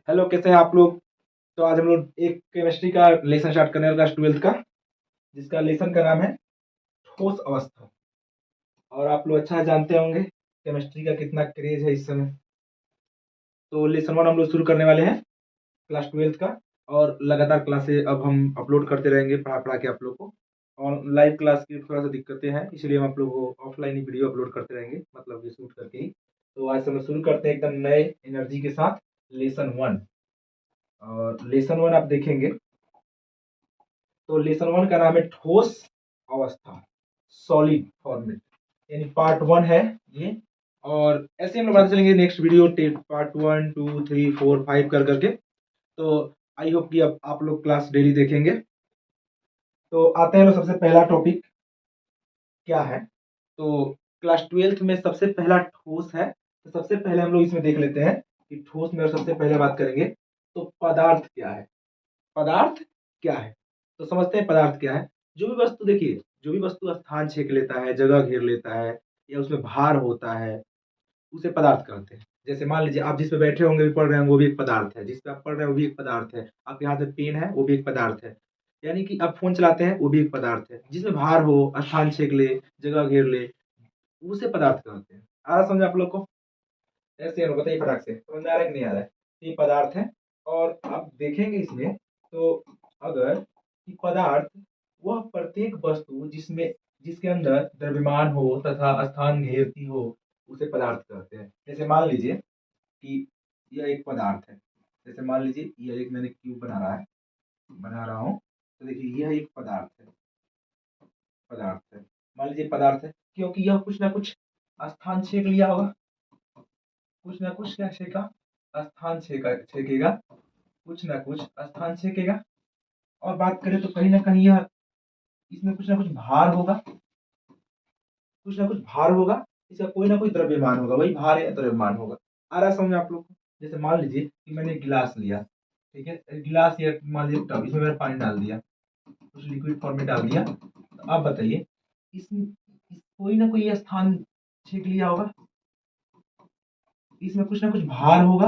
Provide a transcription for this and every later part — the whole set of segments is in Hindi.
हेलो, कैसे हैं आप लोग। तो आज हम लोग एक केमिस्ट्री का लेसन स्टार्ट करने वाला 12th का, जिसका लेसन का नाम है ठोस अवस्था। और आप लोग अच्छा जानते होंगे केमिस्ट्री का कितना क्रेज है इस समय। तो लेसन वन हम लोग शुरू करने वाले हैं क्लास 12th का। और लगातार क्लासे अब हम अपलोड करते रहेंगे, पढ़ा पढ़ा के आप लोग को। और लाइव क्लास की थोड़ा सा दिक्कतें हैं, इसलिए हम आप लोग को ऑफलाइन ही वीडियो अपलोड करते रहेंगे, मतलब ये शूट करके ही। तो आज से हम लोग शुरू करते हैं एकदम नए एनर्जी के साथ लेसन वन। और लेसन वन आप देखेंगे तो लेसन वन का नाम है ठोस अवस्था, सॉलिड फॉर्मेट, यानी पार्ट वन है ये। और ऐसे हम लोग बढ़ते चलेंगे next video part one two three four five कर करके। तो आई होप कि अब आप लोग क्लास डेली देखेंगे। तो आते हैं लोग, सबसे पहला टॉपिक क्या है। तो क्लास 12th में सबसे पहला ठोस है। तो सबसे पहले हम लोग इसमें देख लेते हैं कि ठोस में, और सबसे पहले बात करेंगे तो पदार्थ क्या है। पदार्थ क्या है, तो समझते हैं पदार्थ क्या है। जो भी वस्तु, देखिए, जो भी वस्तु स्थान छेक लेता है, जगह घेर लेता है, या उसमें भार होता है, उसे पदार्थ कहते हैं। जैसे मान लीजिए आप जिस पे बैठे होंगे, भी पढ़ रहे हैं, वो भी एक पदार्थ है। जिस पे आप पढ़ रहे हैं वो भी एक पदार्थ है। आपके हाथ में पेन है, वो भी एक पदार्थ है। यानी कि आप फोन चलाते हैं, वो भी एक पदार्थ है। जिसमें भार हो, स्थान छेक ले, जगह घेर ले, उसे पदार्थ कहते हैं। आ रहा समझ आप लोग को? ऐसे है, बताइए फटाक से, समझ में आ रहा है कि नहीं आ रहा है? ये पदार्थ है। और आप देखेंगे इसमें, तो अगर कि पदार्थ वह प्रत्येक वस्तु जिसमें, जिसके अंदर द्रव्यमान हो तथा स्थान घेरती हो, उसे पदार्थ कहते हैं। जैसे मान लीजिए कि यह एक पदार्थ है। जैसे मान लीजिए यह एक, मैंने क्यूब बना रहा हूँ। तो देखिए यह एक पदार्थ है, पदार्थ है। मान लीजिए पदार्थ है क्योंकि यह कुछ ना कुछ स्थान छेक लिया होगा। कुछ ना कुछ क्या छेका? स्थान छेकेगा। कुछ ना कुछ स्थान छेकेगा। और बात करें तो कहीं ना कहीं यह, इसमें कुछ ना कुछ भार होगा। कुछ ना कुछ भार होगा। इसका कोई ना कोई द्रव्यमान होगा, वही भार या द्रव्यमान होगा। आ रहा है समझ आप लोग को? जैसे मान लीजिए कि मैंने गिलास लिया, ठीक है, गिलास या मान लीजिए टब, इसमें मैंने पानी डाल दिया, कुछ लिक्विड फॉर्म में डाल दिया। तो आप बताइए, कोई ना कोई स्थान छेक लिया होगा। इसमें कुछ ना कुछ भार होगा।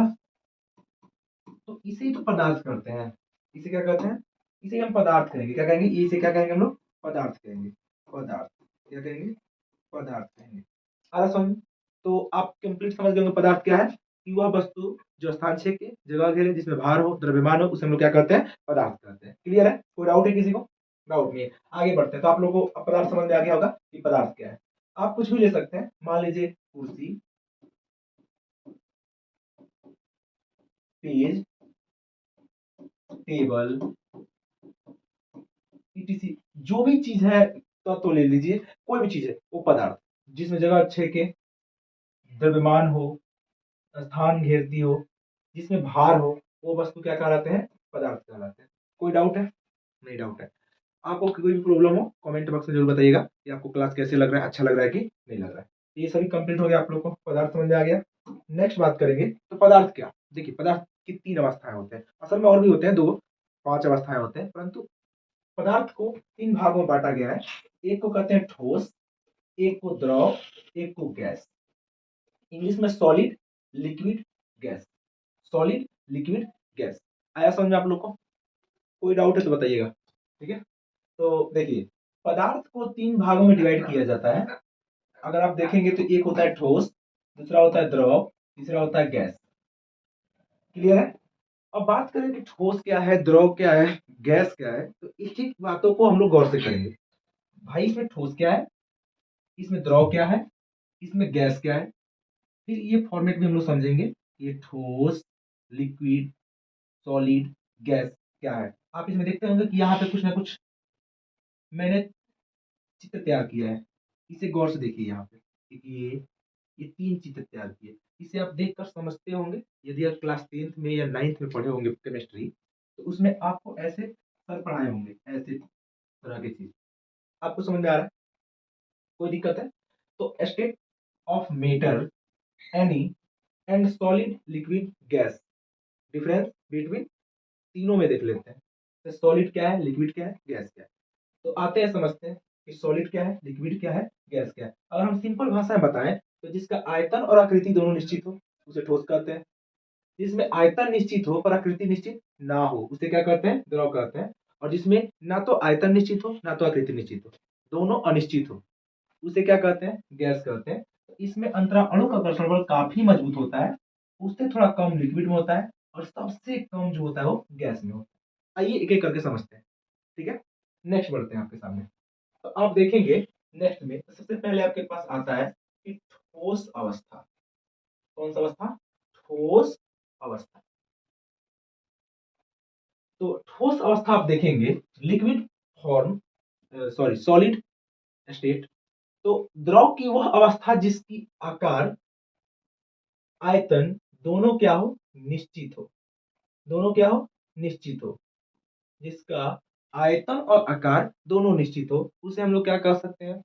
तो इसे ही तो पदार्थ करते हैं। इसे क्या कहते हैं? इसे हम पदार्थ कहेंगे। क्या कहेंगे? इसे क्या कहेंगे हम लोग? पदार्थ कहेंगे। पदार्थ क्या कहेंगे? पदार्थ कहेंगे। आ समझ? तो आप कंप्लीट समझ गए होंगे पदार्थ क्या है, कि वह वस्तु जो स्थान छेके, जगह घेरे, जिसमें भार हो, द्रव्यमान हो, उसे हम लोग क्या कहते हैं? पदार्थ कहते हैं। क्लियर है? कोई डाउट है किसी को? डाउट नहीं है। आगे बढ़ते हैं। तो आप लोगों को पदार्थ समझ में आ गया होगा कि पदार्थ क्या है। आप कुछ भी ले सकते हैं, मान लीजिए कुर्सी, पेज, टेबल, ईटीसी, जो भी चीज है, तो ले लीजिए, कोई भी चीज है वो पदार्थ, जिसमें जगह अच्छे के, द्रव्यमान हो, स्थान घेरती हो, जिसमें भार हो, वो वस्तु क्या कहलाते हैं? पदार्थ कहलाते हैं। कोई डाउट है? नहीं डाउट है। आपको कोई भी प्रॉब्लम हो, कमेंट बॉक्स में जरूर बताइएगा कि आपको क्लास कैसे लग रहा है, अच्छा लग रहा है कि नहीं लग रहा है। ये सभी कंप्लीट हो गया, आप लोग को पदार्थ समझ में आ गया। नेक्स्ट बात करेंगे तो पदार्थ क्या। देखिए पदार्थ की 3 अवस्थाएं होते हैं, असल में और भी होते हैं, 5 अवस्थाएं होते हैं, परंतु पदार्थ को 3 भागों में बांटा गया है। एक को कहते हैं ठोस, एक को द्रव, एक को गैस। इंग्लिश में solid, liquid, gas. Solid, liquid, gas. आया समझ में आप लोग को? कोई डाउट है तो बताइएगा। ठीक है, तो देखिए, पदार्थ को 3 भागों में डिवाइड किया जाता है। अगर आप देखेंगे तो एक होता है ठोस, दूसरा होता है द्रव, तीसरा होता है गैस। क्लियर है? अब बात करें कि ठोस क्या है, द्रव क्या है, गैस क्या है, तो एक एक बातों को हम लोग गौर से करेंगे। भाई इसमें ठोस क्या है, इसमें द्रव क्या है, इसमें गैस क्या है। फिर ये फॉर्मेट भी हम लोग समझेंगे, ये ठोस, लिक्विड, सॉलिड, गैस क्या है। आप इसमें देखते होंगे कि यहाँ पे कुछ ना कुछ मैंने चित्र तैयार किया है। इसे गौर से देखिए, यहाँ पे ये 3 चित्र तैयार किए। इसे आप देखकर समझते होंगे। यदि आप क्लास 10th में या 9th में पढ़े होंगे केमिस्ट्री, तो उसमें आपको ऐसे सर पढ़ाए होंगे, ऐसे तरह की चीज। आपको समझ में आ रहा है? कोई दिक्कत है? तो state of matter, any, and solid, liquid, gas, difference between तीनों में देख लेते हैं। तो सॉलिड क्या है, लिक्विड क्या है, गैस क्या है। तो आते हैं समझते हैं कि सॉलिड क्या है, लिक्विड क्या है, गैस क्या है। अगर हम सिंपल भाषा में बताएं, तो जिसका आयतन और आकृति दोनों निश्चित हो, उसे ठोस कहते हैं। जिसमें आयतन निश्चित हो पर आकृति निश्चित ना हो उसे क्या कहते हैं, द्रव कहते हैं। और जिसमें ना तो आयतन निश्चित हो ना तो आकृति निश्चित हो, दोनों अनिश्चित हो, उसे क्या कहते हैं, गैस कहते हैं। तो इसमें अंतरा अणु का घर्षण बल काफी मजबूत होता है, उससे थोड़ा कम लिक्विड में होता है, और सबसे कम जो होता है वो गैस में होता है। आइए एक एक करके समझते हैं, ठीक है। नेक्स्ट बढ़ते हैं आपके सामने। तो आप देखेंगे नेक्स्ट में सबसे पहले आपके पास आता है कि ठोस अवस्था। कौन सा अवस्था, ठोस अवस्था। तो ठोस अवस्था आप देखेंगे liquid form, sorry solid state. तो द्रव की वह अवस्था जिसकी आकार, आयतन दोनों क्या हो, निश्चित हो, दोनों क्या हो, निश्चित हो। जिसका आयतन और आकार दोनों निश्चित हो उसे हम लोग क्या कह सकते हैं,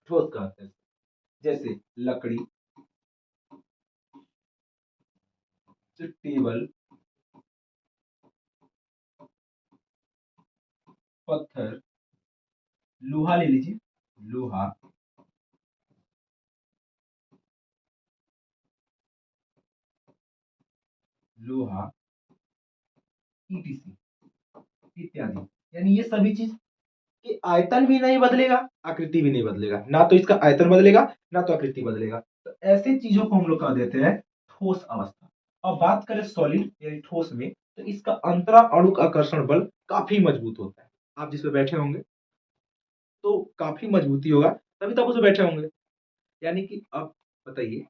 ठोस कहते हैं। जैसे लकड़ी, टेबल, पत्थर, लोहा ले लीजिए, लोहा, लोहा, ईटीसी इत्यादि। यानी ये सभी चीज कि आयतन भी नहीं बदलेगा, आकृति भी नहीं बदलेगा, ना तो इसका आयतन बदलेगा ना तो आकृति बदलेगा। तो ऐसे चीजों को हम लोग कह देते हैं ठोस अवस्था। अब बात करें सॉलिड यानी ठोस में, तो इसका अंतरा अणु आकर्षण बल काफी मजबूत होता है। आप जिस पे बैठे होंगे तो काफी मजबूती होगा, तभी तो आप उस पे बैठे होंगे। यानी कि अब बताइए,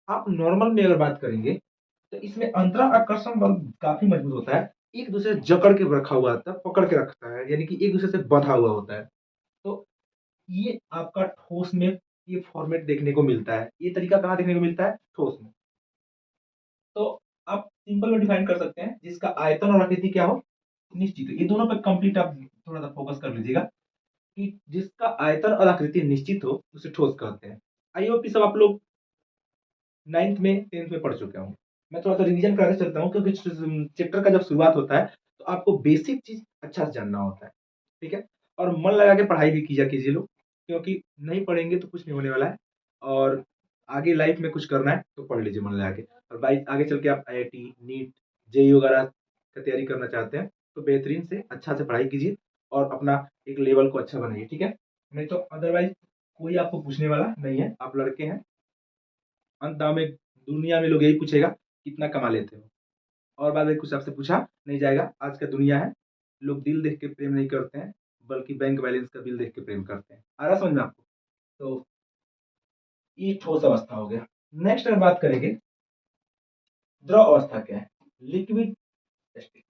आप नॉर्मल में अगर बात करेंगे तो इसमें अंतरा आकर्षण बल काफी मजबूत होता है, एक दूसरे से जकड़ के रखा हुआ होता है, पकड़ के रखता है, यानी कि एक दूसरे से बंधा हुआ होता है। तो ये आपका ठोस में ये फॉर्मेट देखने को मिलता है। ये तरीका कहाँ देखने को मिलता है, ठोस में। तो आप सिंपल में डिफाइन कर सकते हैं जिसका आयतन और आकृति क्या हो, निश्चित हो। ये दोनों पर कंप्लीट आप थोड़ा सा फोकस कर लीजिएगा कि जिसका आयतन और आकृति निश्चित हो उसे ठोस कहते हैं। आई होप सब आप लोग 9th में 10th में पढ़ चुके होंगे। मैं थोड़ा सा रिवीजन कराते चलता हूँ क्योंकि चैप्टर का जब शुरुआत होता है तो आपको बेसिक चीज अच्छा से जानना होता है, ठीक है। और मन लगा के पढ़ाई भी कीजिए कीजिए लोग, क्योंकि नहीं पढ़ेंगे तो कुछ नहीं होने वाला है। और आगे लाइफ में कुछ करना है तो पढ़ लीजिए मन लगा के। और भाई आगे चल के आप आईआईटी, नीट, जेईई वगैरह का तैयारी करना चाहते हैं तो बेहतरीन से अच्छा से पढ़ाई कीजिए और अपना एक लेवल को अच्छा बनाइए, ठीक है। नहीं तो अदरवाइज कोई आपको पूछने वाला नहीं है, आप लड़के हैं। अंत दाव में दुनिया में लोग यही पूछेगा कितना कमा लेते हो, और बाद में कुछ आपसे पूछा नहीं जाएगा। आज का दुनिया है, लोग दिल देख के प्रेम नहीं करते हैं बल्कि बैंक बैलेंस का बिल देख के प्रेम करते हैं। आ रहा समझ में आपको। तो ये ठोस अवस्था हो गया। नेक्स्ट अगर बात करेंगे द्रव अवस्था क्या है, लिक्विड स्टेट,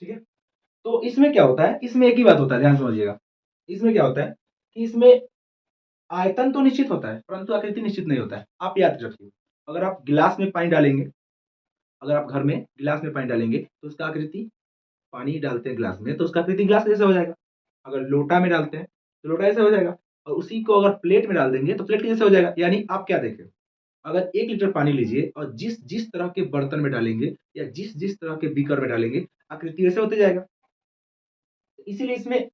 ठीक है। तो इसमें क्या होता है, इसमें एक ही बात होता है, ध्यान समझिएगा। इसमें क्या होता है कि इसमें आयतन तो निश्चित होता है परंतु आकृति निश्चित नहीं होता है। आप याद रखिए, अगर आप गिलास में पानी डालेंगे, अगर आप घर में गिलास में पानी डालेंगे तो उसका आकृति, पानी डालते हैं गिलास में तो उसका आकृति गिलास जैसे हो जाएगा। अगर लोटा में डालते हैं तो लोटा जैसे हो जाएगा। और उसी को अगर प्लेट में डाल देंगे तो प्लेट के जैसे हो जाएगा। यानी आप क्या देखें, अगर 1 लीटर पानी लीजिए और जिस जिस तरह के बर्तन में डालेंगे या जिस जिस तरह के बीकर में डालेंगे आकृति वैसे होते जाएगा। इसीलिए इसमें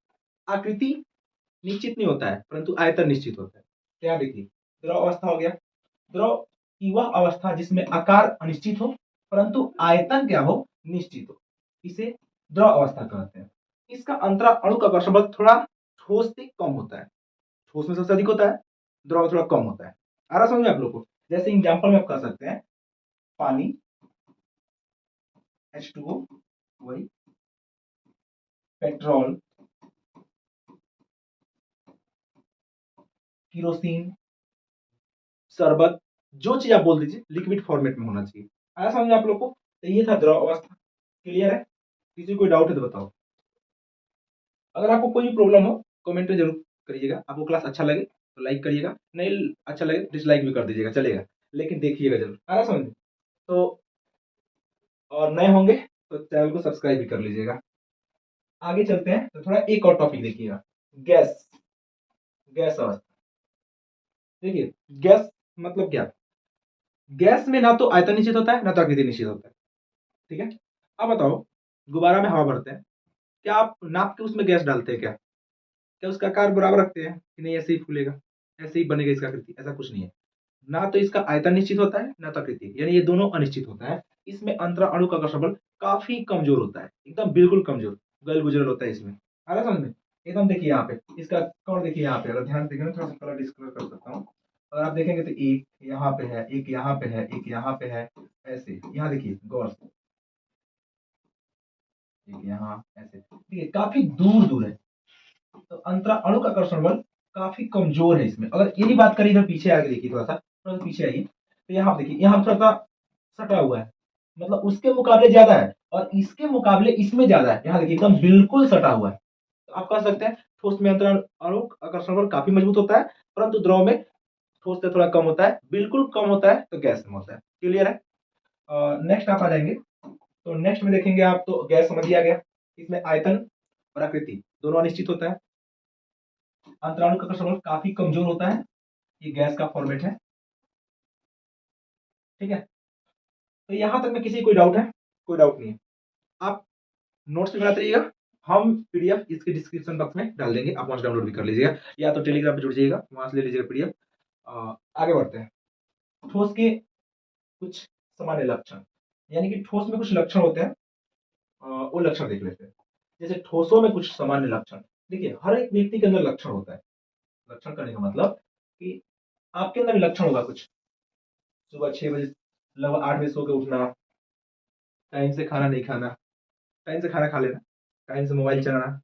आकृति निश्चित नहीं होता है परंतु आयतन निश्चित होता है। क्या देखिए, द्रव अवस्था हो गया। द्रव की वह अवस्था जिसमें आकार अनिश्चित हो परंतु आयतन क्या हो, निश्चित हो, इसे द्रव अवस्था कहते हैं। इसका अंतरा अणु का आकर्षण बल थोड़ा ठोस से कम होता है, ठोस में सबसे अधिक होता है, द्रव में थोड़ा कम होता है। आ रहा समझ में आप लोग को। जैसे एग्जाम्पल में आप कह सकते हैं पानी H2O, वही पेट्रोल, केरोसिन, शरबत, जो चीज आप बोल दीजिए लिक्विड फॉर्मेट में होना चाहिए। आया समझ में आप लोग को। तो ये था द्रव अवस्था। क्लियर है, किसी को कोई डाउट है तो बताओ। अगर आपको कोई भी प्रॉब्लम हो कमेंट में जरूर करिएगा। आपको क्लास अच्छा लगे तो लाइक करिएगा, नहीं अच्छा लगे डिसलाइक भी कर दीजिएगा, चलेगा, लेकिन देखिएगा जरूर। आ रहा समझ में। तो और नए होंगे तो चैनल को सब्सक्राइब भी कर लीजिएगा। आगे चलते हैं तो थोड़ा एक और टॉपिक देखिएगा, गैस, गैस अवस्था। देखिए गैस मतलब क्या, गैस में ना तो आयतन निश्चित होता है ना तो आकृति निश्चित होता है, ठीक है। अब बताओ, गुब्बारा में हवा भरते हैं, क्या आप नाप के उसमें गैस डालते हैं क्या, क्या उसका आकार बराबर रखते हैं कि नहीं ऐसे ही फूलेगा, ऐसे ही बनेगा इसका आकृति, ऐसा कुछ नहीं है। ना तो इसका आयतन निश्चित होता है ना तो आकृति, यानी ये दोनों अनिश्चित होता है। इसमें अंतरा अणु का आकर्षण बल काफी कमजोर होता है, एकदम बिल्कुल कमजोर, गल गुजरल होता है इसमें। आ रहा समझ में? एकदम देखिए यहाँ पे इसका कौन, देखिए यहाँ पे अगर ध्यान से देखें, थोड़ा सा कलर डिस्कलर कर सकता हूँ। अगर आप देखेंगे तो एक यहाँ पे है, एक यहाँ पे है, एक यहाँ पे है, ऐसे यहाँ देखिए गौर से, एक यहाँ ऐसे, ठीक है, काफी दूर दूर है। तो अंतरा अणु का आकर्षण बल काफी कमजोर है इसमें। अगर यही बात करें इधर पीछे आगे देखिए, थोड़ा सा पीछे आइए, तो यहाँ देखिए यहाँ थोड़ा सा सटा हुआ है, मतलब उसके मुकाबले ज्यादा है और इसके मुकाबले इसमें ज्यादा है। यहाँ देखिए एकदम बिल्कुल सटा हुआ है। तो आप कह सकते हैं ठोस में अंतरा अणु आकर्षण बल काफी मजबूत होता है, परंतु द्रव में ठोस से थोड़ा कम होता है, बिल्कुल कम होता है तो गैस में होता है। क्लियर है? नेक्स्ट आप आ जाएंगे, तो नेक्स्ट में देखेंगे आप, तो गैस समझ ही आ गया। इसमें आयतन और आकृति दोनों अनिश्चित होता है, अंतराणु का आकर्षण बल काफी कमजोर होता है। ये गैस का फॉर्मेट है, ठीक है। तो यहां तक में किसी कोई डाउट है? कोई डाउट नहीं है। आप नोट्स भी बनाते रहिएगा, हम पीडीएफ इसके डिस्क्रिप्शन बॉक्स में डाल देंगे, आप वहां से डाउनलोड भी कर लीजिएगा, या तो टेलीग्राम पे जुड़ जाइएगा, वहां से ले लीजिएगा पीडीएफ। आगे बढ़ते हैं। ठोस के कुछ सामान्य लक्षण, यानी कि ठोस में कुछ लक्षण होते हैं, वो लक्षण देख लेते हैं। जैसे ठोसों में कुछ सामान्य लक्षण, देखिए हर एक व्यक्ति के अंदर लक्षण होता है। लक्षण करने का मतलब कि आपके अंदर भी लक्षण होगा कुछ। सुबह 6 बजे, लगभग 8 बजे सो के उठना, टाइम से खाना नहीं खाना, टाइम से खाना खा लेना, टाइम से मोबाइल चलाना,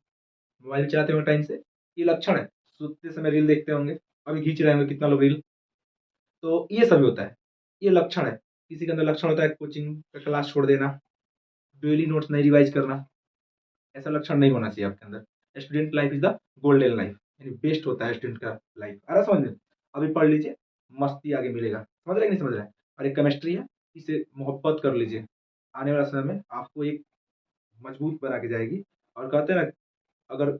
मोबाइल चलाते होंगे टाइम से, ये लक्षण है। सोते समय रील देखते होंगे, अभी खींच रहे होंगे कितना लोग रील, तो ये सभी होता है, ये लक्षण है। किसी के अंदर लक्षण होता है कोचिंग का क्लास छोड़ देना, डेली नोट्स नहीं रिवाइज करना, ऐसा लक्षण नहीं होना चाहिए आपके अंदर। Student life is the golden life, यानी बेस्ट होता है स्टूडेंट का लाइफ। आ रहा समझ में? अभी पढ़ लीजिए, मस्ती आगे मिलेगा। समझ रहे नहीं समझ रहे हैं? और एक केमिस्ट्री है, इसे मोहब्बत कर लीजिए, आने वाला समय में आपको एक मजबूत बना के जाएगी। और कहते हैं ना, अगर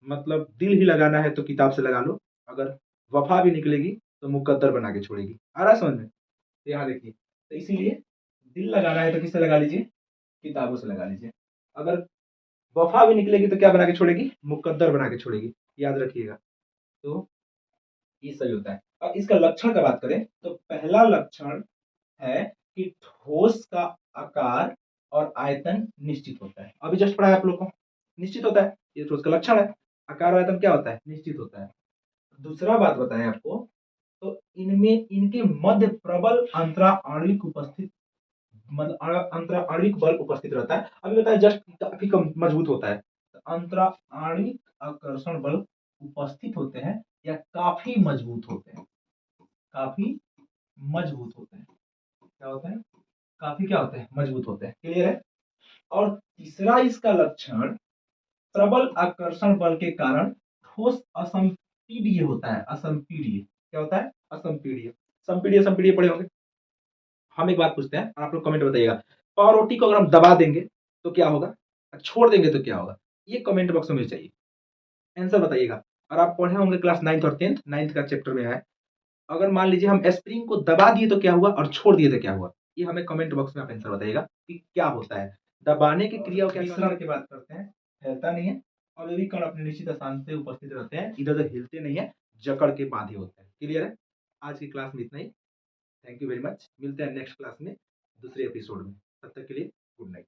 मतलब दिल ही लगाना है तो किताब से लगा लो, अगर वफा भी निकलेगी तो मुकद्दर बना के छोड़ेगी। आ रहा समझ में? तो यहाँ देखिए, तो इसीलिए दिल लगाना है तो किससे लगा लीजिए? किताबों से लगा लीजिए। अगर वफा भी निकलेगी तो क्या बना के छोड़ेगी? मुकद्दर बना के छोड़ेगी, याद रखिएगा। तो ये सही होता है। अब इसका लक्षण का बात करें तो पहला लक्षण है कि ठोस का आकार और आयतन निश्चित होता है। अभी जस्ट पढ़ा है आप लोग को, निश्चित होता है, ये ठोस का लक्षण है। आकार और आयतन क्या होता है? निश्चित होता है। दूसरा बात बताएं आपको, तो इनमें इनके मध्य प्रबल अंतरा आणविक उपस्थित, मतलब अंतरा आणविक बल उपस्थित रहता है। अभी बताया जस्ट काफी कम मजबूत होता है, तो अंतरा आणविक आकर्षण बल उपस्थित होते हैं या काफी मजबूत होते हैं, काफी मजबूत होते हैं। क्या होता है? काफी क्या होते हैं? मजबूत होते हैं। क्लियर है? और तीसरा इसका लक्षण, प्रबल आकर्षण बल के कारण ठोस असंपीड्य होता है। असंपीड्य क्या होता है? असंपीड्य। संपीड्य संपीड्य पढ़े होंगे। हम एक बात पूछते हैं और आप लोग कमेंट बताइएगा, पावरोटी को अगर हम दबा देंगे तो क्या होगा, छोड़ देंगे तो क्या होगा? ये कमेंट बॉक्स में मुझे चाहिए, आंसर बताइएगा। और आप पढ़े होंगे क्लास 9th और 10th, 9th का चैप्टर में है। अगर मान लीजिए हम स्प्रिंग को दबा दिए तो क्या हुआ और छोड़ दिए तो क्या हुआ? ये हमें कमेंट बॉक्स में आप आंसर बताइएगा कि क्या होता है। दबाने की क्रिया क्या, मिश्रण की बात करते हैं, हिलता नहीं है, और ये भी कण अपने निश्चित स्थान पे उपस्थित रहते हैं, इधर उधर हिलते नहीं है, जकड़ के बांधे होते हैं। क्लियर है? आज की क्लास में इतना ही। थैंक यू वेरी मच, मिलते हैं नेक्स्ट क्लास में दूसरे एपिसोड में। तब तक के लिए गुड नाइट।